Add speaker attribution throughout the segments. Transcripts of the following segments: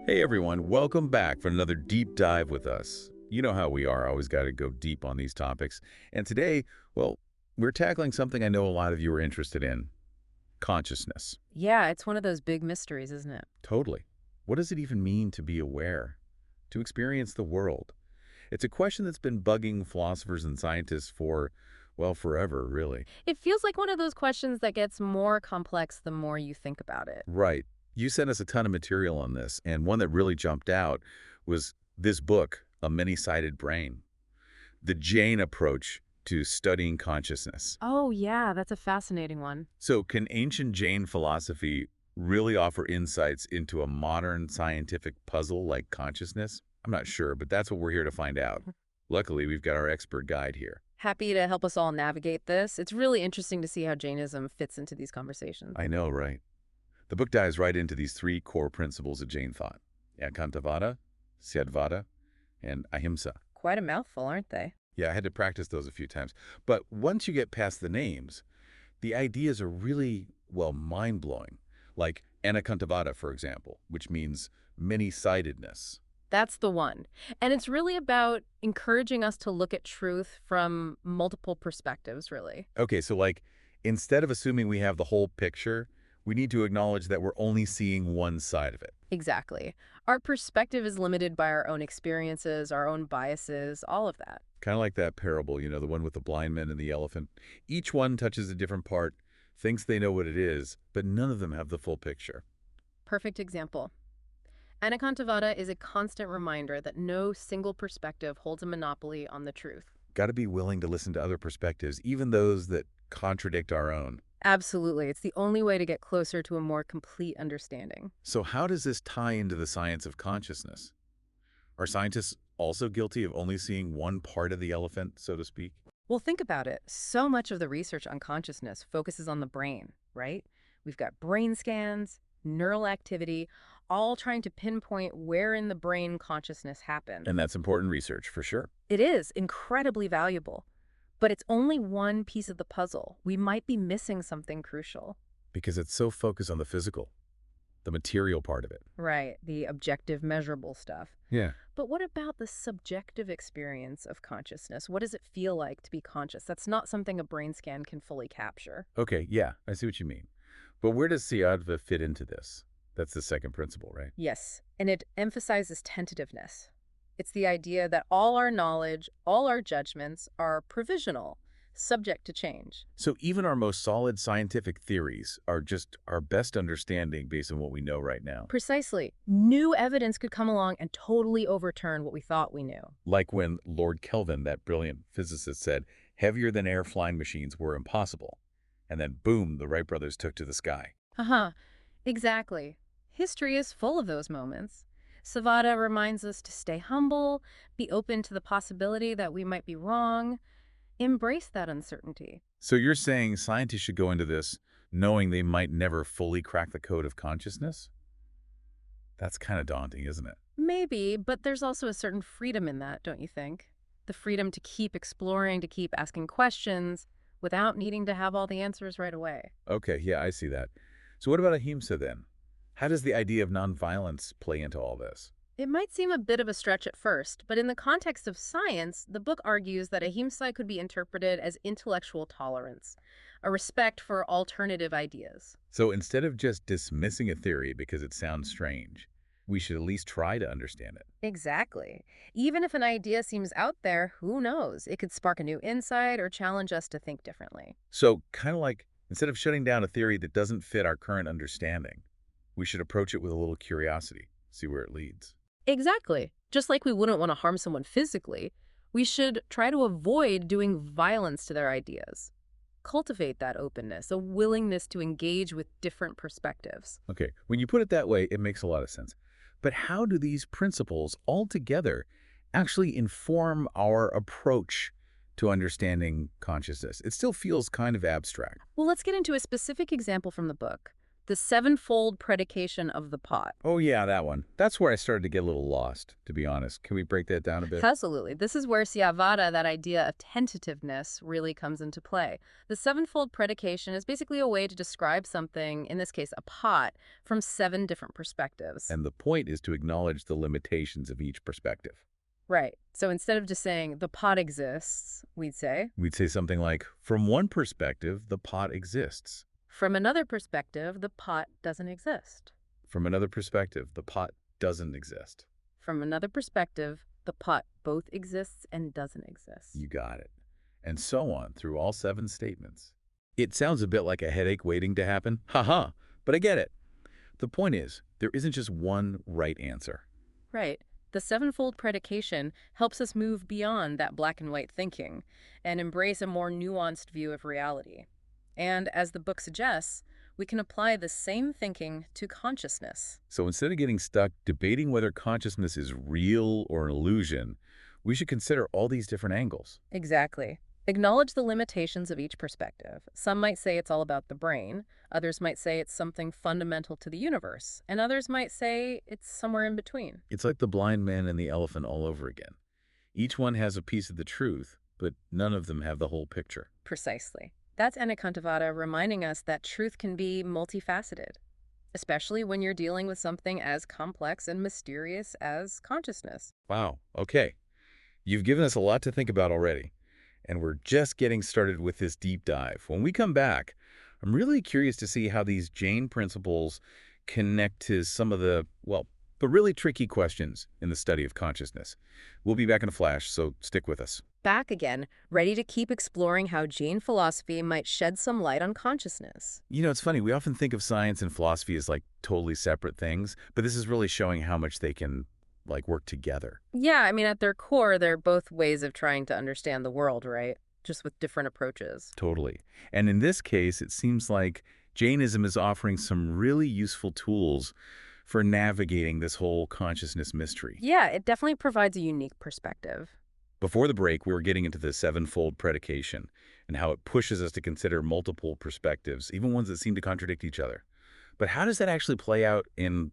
Speaker 1: Hey everyone, welcome back for another deep dive with us. You know how we are, always got to go deep on these topics. And today, well, we're tackling something I know a lot of you are interested in, consciousness.
Speaker 2: Yeah, it's one of those big mysteries, isn't it?
Speaker 1: Totally. What does it even mean to be aware, to experience the world? It's a question that's been bugging philosophers and scientists for, well, forever, really.
Speaker 2: It feels like one of those questions that gets more complex the more you think about it.
Speaker 1: Right. You sent us a ton of material on this, and one that really jumped out was this book, A Many-Sided Brain. The Jain Approach to Studying Consciousness.
Speaker 2: Oh, yeah, that's a fascinating one.
Speaker 1: So can ancient Jain philosophy really offer insights into a modern scientific puzzle like consciousness? I'm not sure, but that's what we're here to find out. Luckily, we've got our expert guide here.
Speaker 2: Happy to help us all navigate this. It's really interesting to see how Jainism fits into these conversations.
Speaker 1: I know, right? The book dives right into these three core principles of Jain thought: Anekāntavāda, Syādvāda, and Ahimsā.
Speaker 2: Quite a mouthful, aren't they?
Speaker 1: Yeah, I had to practice those a few times. But once you get past the names, the ideas are really, well, mind-blowing. Like Anekāntavāda, for example, which means many-sidedness.
Speaker 2: That's the one. And it's really about encouraging us to look at truth from multiple perspectives, really.
Speaker 1: Okay, so like, instead of assuming we have the whole picture, we need to acknowledge that we're only seeing one side of it.
Speaker 2: Exactly. Our perspective is limited by our own experiences, our own biases, all of that.
Speaker 1: Kind of like that parable, the one with the blind man and the elephant. Each one touches a different part, thinks they know what it is, but none of them have the full picture.
Speaker 2: Perfect example. Anekāntavāda is a constant reminder that no single perspective holds a monopoly on the truth.
Speaker 1: Got to be willing to listen to other perspectives, even those that contradict our own.
Speaker 2: Absolutely. It's the only way to get closer to a more complete understanding.
Speaker 1: So how does this tie into the science of consciousness? Are scientists also guilty of only seeing one part of the elephant, so to speak?
Speaker 2: Well, think about it. So much of the research on consciousness focuses on the brain, right? We've got brain scans, neural activity, all trying to pinpoint where in the brain consciousness happens.
Speaker 1: And that's important research, for sure.
Speaker 2: It is incredibly valuable, but it's only one piece of the puzzle. We might be missing something crucial.
Speaker 1: Because it's so focused on the physical, the material part of it.
Speaker 2: Right, the objective, measurable stuff.
Speaker 1: Yeah.
Speaker 2: But what about the subjective experience of consciousness? What does it feel like to be conscious? That's not something a brain scan can fully capture.
Speaker 1: Okay, yeah, I see what you mean. But where does Syādvāda fit into this? That's the second principle, right?
Speaker 2: Yes, and it emphasizes tentativeness. It's the idea that all our knowledge, all our judgments are provisional, subject to change.
Speaker 1: So even our most solid scientific theories are just our best understanding based on what we know right now.
Speaker 2: Precisely. New evidence could come along and totally overturn what we thought we knew.
Speaker 1: Like when Lord Kelvin, that brilliant physicist, said heavier-than-air flying machines were impossible. And then, boom, the Wright brothers took to the sky.
Speaker 2: Uh-huh. Exactly. History is full of those moments. Savada reminds us to stay humble, be open to the possibility that we might be wrong, embrace that uncertainty.
Speaker 1: So you're saying scientists should go into this knowing they might never fully crack the code of consciousness? That's kind of daunting, isn't it?
Speaker 2: Maybe, but there's also a certain freedom in that, don't you think? The freedom to keep exploring, to keep asking questions, without needing to have all the answers right away.
Speaker 1: Okay, yeah, I see that. So what about Ahimsā then? How does the idea of nonviolence play into all this?
Speaker 2: It might seem a bit of a stretch at first, but in the context of science, the book argues that ahimsa could be interpreted as intellectual tolerance, a respect for alternative ideas.
Speaker 1: So instead of just dismissing a theory because it sounds strange, we should at least try to understand it.
Speaker 2: Exactly. Even if an idea seems out there, who knows? It could spark a new insight or challenge us to think differently.
Speaker 1: So kind of like, instead of shutting down a theory that doesn't fit our current understanding, we should approach it with a little curiosity, see where it leads.
Speaker 2: Exactly. Just like we wouldn't want to harm someone physically, we should try to avoid doing violence to their ideas. Cultivate that openness, a willingness to engage with different perspectives.
Speaker 1: Okay, when you put it that way, it makes a lot of sense. But how do these principles all together actually inform our approach to understanding consciousness? It still feels kind of abstract.
Speaker 2: Well, let's get into a specific example from the book. The sevenfold predication of the pot.
Speaker 1: Oh yeah, that one. That's where I started to get a little lost, to be honest. Can we break that down a bit?
Speaker 2: Absolutely. This is where Syādvāda, that idea of tentativeness, really comes into play. The sevenfold predication is basically a way to describe something, in this case a pot, from 7 different perspectives.
Speaker 1: And the point is to acknowledge the limitations of each perspective.
Speaker 2: Right. So instead of just saying the pot exists, we'd say,
Speaker 1: Something like, from one perspective, the pot exists.
Speaker 2: from another perspective, the pot doesn't exist.
Speaker 1: From another perspective, the pot doesn't exist.
Speaker 2: From another perspective, the pot both exists and doesn't exist.
Speaker 1: You got it. And so on through all 7 statements. It sounds a bit like a headache waiting to happen. Haha, but I get it. The point is, there isn't just one right answer.
Speaker 2: Right. The sevenfold predication helps us move beyond that black and white thinking and embrace a more nuanced view of reality. And as the book suggests, we can apply the same thinking to consciousness.
Speaker 1: So instead of getting stuck debating whether consciousness is real or an illusion, we should consider all these different angles.
Speaker 2: Exactly. Acknowledge the limitations of each perspective. Some might say it's all about the brain, others might say it's something fundamental to the universe, and others might say it's somewhere in between.
Speaker 1: It's like the blind man and the elephant all over again. Each one has a piece of the truth, but none of them have the whole picture.
Speaker 2: Precisely. That's Anekāntavāda reminding us that truth can be multifaceted, especially when you're dealing with something as complex and mysterious as consciousness.
Speaker 1: Wow, okay. You've given us a lot to think about already, and we're just getting started with this deep dive. When we come back, I'm really curious to see how these Jain principles connect to some of the, well, but really tricky questions in the study of consciousness. We'll be back in a flash, so stick with us.
Speaker 2: Back again, ready to keep exploring how Jain philosophy might shed some light on consciousness.
Speaker 1: You know, it's funny, we often think of science and philosophy as like totally separate things, but this is really showing how much they can work together.
Speaker 2: Yeah, I mean, at their core, they're both ways of trying to understand the world, right? Just with different approaches.
Speaker 1: Totally. And in this case, it seems like Jainism is offering some really useful tools for navigating this whole consciousness mystery.
Speaker 2: Yeah, it definitely provides a unique perspective.
Speaker 1: Before the break, we were getting into the sevenfold predication and how it pushes us to consider multiple perspectives, even ones that seem to contradict each other. But how does that actually play out in,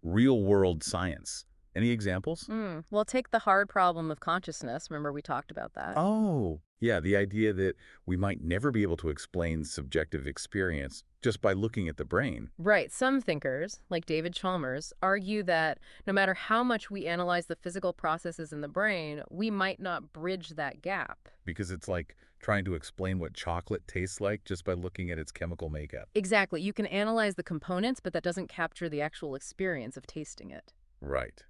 Speaker 1: real-world science? Any examples?
Speaker 2: Well, take the hard problem of consciousness. Remember we talked about that?
Speaker 1: Oh, yeah, the idea that we might never be able to explain subjective experience just by looking at the brain.
Speaker 2: Right. Some thinkers, like David Chalmers, argue that no matter how much we analyze the physical processes in the brain, we might not bridge that gap.
Speaker 1: Because it's like trying to explain what chocolate tastes like just by looking at its chemical makeup.
Speaker 2: Exactly. You can analyze the components, but that doesn't capture the actual experience of tasting it.
Speaker 1: Right.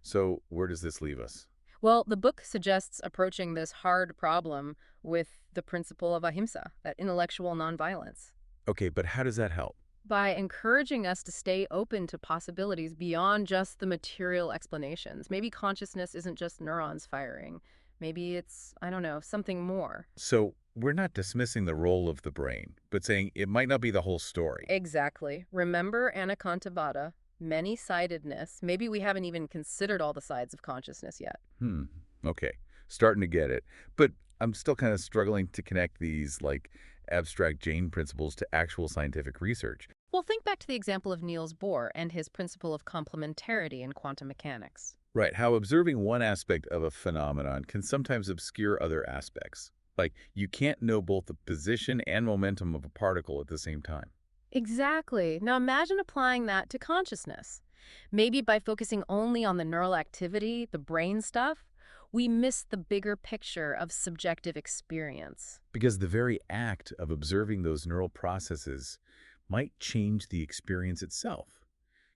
Speaker 1: So where does this leave us?
Speaker 2: Well, the book suggests approaching this hard problem with the principle of Ahimsā, that intellectual nonviolence.
Speaker 1: Okay, but how does that help?
Speaker 2: By encouraging us to stay open to possibilities beyond just the material explanations. Maybe consciousness isn't just neurons firing. Maybe it's, I don't know, something more.
Speaker 1: So we're not dismissing the role of the brain, but saying it might not be the whole story.
Speaker 2: Exactly. Remember Anekāntavāda, many-sidedness. Maybe we haven't even considered all the sides of consciousness yet.
Speaker 1: Okay. Starting to get it. But I'm still kind of struggling to connect these, abstract Jain principles to actual scientific research.
Speaker 2: Well, think back to the example of Niels Bohr and his principle of complementarity in quantum mechanics.
Speaker 1: Right, how observing one aspect of a phenomenon can sometimes obscure other aspects. Like, you can't know both the position and momentum of a particle at the same time.
Speaker 2: Exactly. Now imagine applying that to consciousness. Maybe by focusing only on the neural activity, the brain stuff, we miss the bigger picture of subjective experience.
Speaker 1: Because the very act of observing those neural processes might change the experience itself.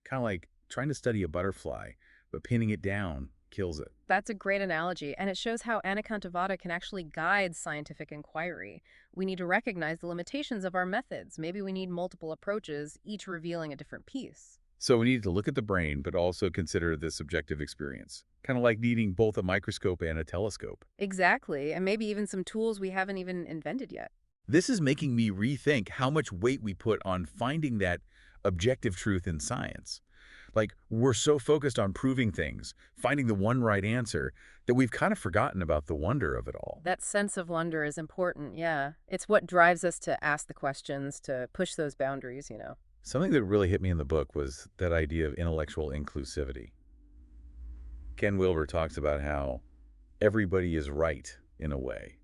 Speaker 1: Kind of like trying to study a butterfly, but pinning it down kills it.
Speaker 2: That's a great analogy, and it shows how Anekāntavāda can actually guide scientific inquiry. We need to recognize the limitations of our methods. Maybe we need multiple approaches, each revealing a different piece.
Speaker 1: So we need to look at the brain, but also consider the subjective experience. Kind of like needing both a microscope and a telescope.
Speaker 2: Exactly, and maybe even some tools we haven't even invented yet.
Speaker 1: This is making me rethink how much weight we put on finding that objective truth in science. We're so focused on proving things, finding the one right answer, that we've kind of forgotten about the wonder of it all.
Speaker 2: That sense of wonder is important, yeah. It's what drives us to ask the questions, to push those boundaries.
Speaker 1: Something that really hit me in the book was that idea of intellectual inclusivity. Ken Wilber talks about how everybody is right in a way,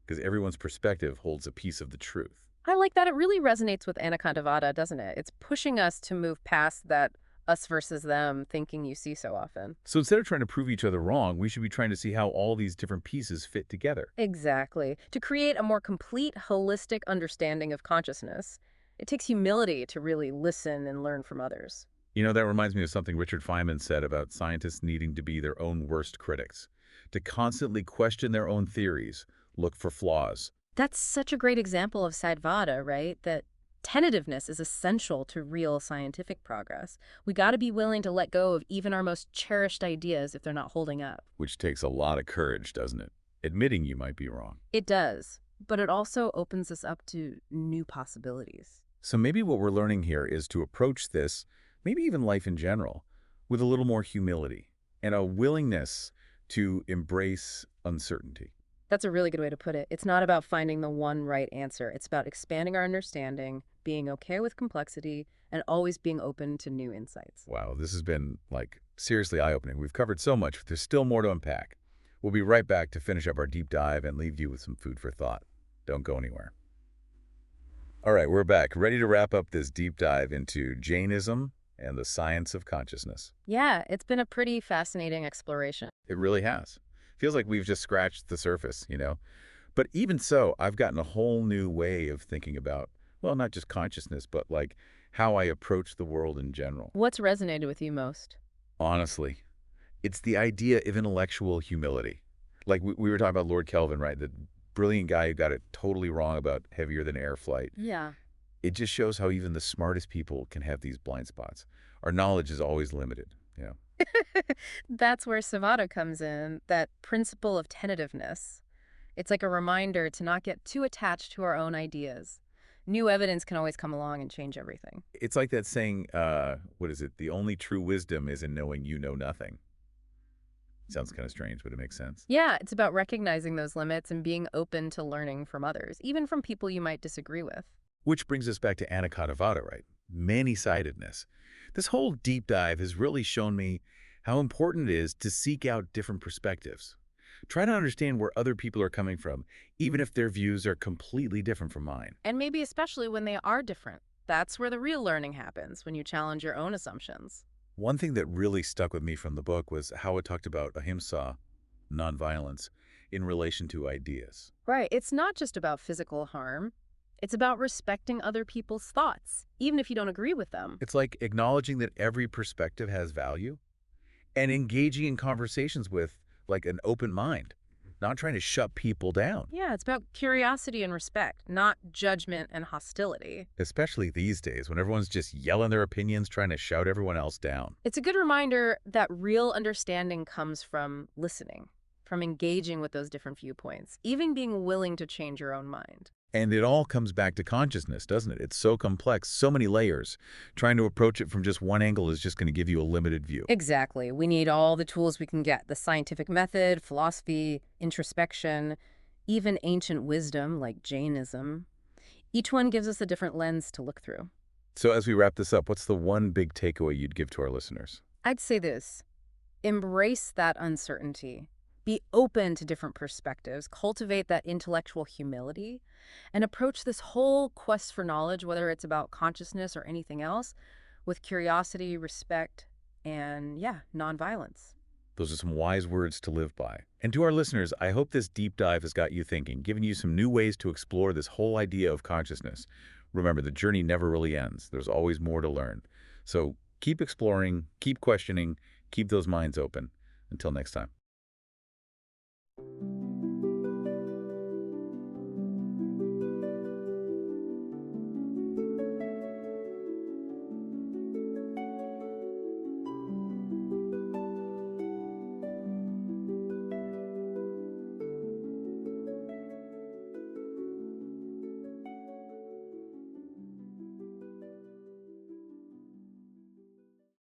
Speaker 1: because everyone's perspective holds a piece of the truth.
Speaker 2: I like that. It really resonates with Anekāntavāda, doesn't it? It's pushing us to move past that us versus them thinking you see so often.
Speaker 1: So instead of trying to prove each other wrong, we should be trying to see how all these different pieces fit together.
Speaker 2: Exactly. To create a more complete, holistic understanding of consciousness, it takes humility to really listen and learn from others.
Speaker 1: You know, that reminds me of something Richard Feynman said about scientists needing to be their own worst critics, to constantly question their own theories, look for flaws.
Speaker 2: That's such a great example of Syādvāda, right? That tentativeness is essential to real scientific progress. We got to be willing to let go of even our most cherished ideas if they're not holding up.
Speaker 1: Which takes a lot of courage, doesn't it? Admitting you might be wrong.
Speaker 2: It does, but it also opens us up to new possibilities.
Speaker 1: So maybe what we're learning here is to approach this, maybe even life in general, with a little more humility and a willingness to embrace uncertainty.
Speaker 2: That's a really good way to put it. It's not about finding the one right answer. It's about expanding our understanding, being okay with complexity, and always being open to new insights.
Speaker 1: Wow, this has been, like, seriously eye-opening. We've covered so much, but there's still more to unpack. We'll be right back to finish up our deep dive and leave you with some food for thought. Don't go anywhere. All right, we're back, ready to wrap up this deep dive into Jainism and the science of consciousness.
Speaker 2: Yeah, it's been a pretty fascinating exploration.
Speaker 1: It really has. Feels like we've just scratched the surface, you know? But even so, I've gotten a whole new way of thinking about, well, not just consciousness, but like how I approach the world in general.
Speaker 2: What's resonated with you most?
Speaker 1: Honestly, it's the idea of intellectual humility. Like we were talking about Lord Kelvin, right? The brilliant guy who got it totally wrong about heavier than air flight.
Speaker 2: Yeah.
Speaker 1: It just shows how even the smartest people can have these blind spots. Our knowledge is always limited, you know?
Speaker 2: That's where Syādvāda comes in, that principle of tentativeness. It's like a reminder to not get too attached to our own ideas. New evidence can always come along and change everything.
Speaker 1: It's like that saying, what is it? The only true wisdom is in knowing you know nothing. Sounds kind of strange, but it makes sense.
Speaker 2: Yeah, it's about recognizing those limits and being open to learning from others, even from people you might disagree with.
Speaker 1: Which brings us back to Anekāntavāda, right? Many-sidedness. This whole deep dive has really shown me how important it is to seek out different perspectives. Try to understand where other people are coming from, even if their views are completely different from mine.
Speaker 2: And maybe especially when they are different. That's where the real learning happens, when you challenge your own assumptions.
Speaker 1: One thing that really stuck with me from the book was how it talked about Ahimsā, nonviolence, in relation to ideas.
Speaker 2: Right. It's not just about physical harm. It's about respecting other people's thoughts, even if you don't agree with them.
Speaker 1: It's like acknowledging that every perspective has value and engaging in conversations with, like, an open mind, not trying to shut people down.
Speaker 2: Yeah, it's about curiosity and respect, not judgment and hostility.
Speaker 1: Especially these days when everyone's just yelling their opinions, trying to shout everyone else down.
Speaker 2: It's a good reminder that real understanding comes from listening, from engaging with those different viewpoints, even being willing to change your own mind.
Speaker 1: And it all comes back to consciousness, doesn't it? It's so complex, so many layers. Trying to approach it from just one angle is just going to give you a limited view.
Speaker 2: Exactly. We need all the tools we can get, the scientific method, philosophy, introspection, even ancient wisdom like Jainism. Each one gives us a different lens to look through.
Speaker 1: So as we wrap this up, what's the one big takeaway you'd give to our listeners?
Speaker 2: I'd say this: embrace that uncertainty. Be open to different perspectives, cultivate that intellectual humility, and approach this whole quest for knowledge, whether it's about consciousness or anything else, with curiosity, respect, and, yeah, nonviolence.
Speaker 1: Those are some wise words to live by. And to our listeners, I hope this deep dive has got you thinking, giving you some new ways to explore this whole idea of consciousness. Remember, the journey never really ends. There's always more to learn. So keep exploring, keep questioning, keep those minds open. Until next time.